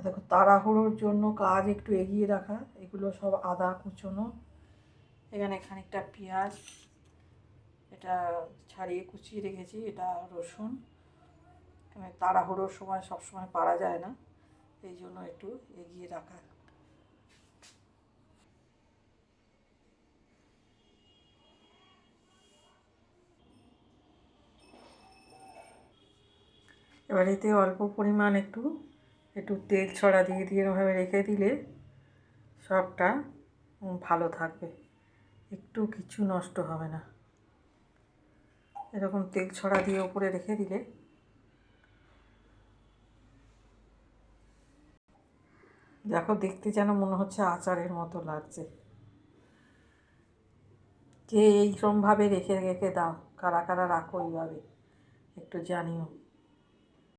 দেখো তাড়াহুড়োর জন্য কাজ একটু এগিয়ে রাখা। এগুলো সব আদা কুচোনো, এখানে খানিকটা পেঁয়াজ এটা ছাড়িয়ে কুচিয়ে রেখেছি, এটা রসুন। তাড়াহুড়োর সময় সবসময় পারা যায় না, এই জন্য একটু এগিয়ে রাখা। এবার এতে অল্প পরিমাণ একটু একটু তেল ছড়া দিয়ে দিয়ে এরকমভাবে রেখে দিলে সবটা ভালো থাকবে, একটু কিছু নষ্ট হবে না। এরকম তেল ছড়া দিয়ে উপরে রেখে দিলে দেখো দেখতে যেন মনে হচ্ছে আচারের মতো লাগছে। কে এইরকমভাবে রেখে রেখে দাও, কারা কারা রাখো এইভাবে একটু জানিও।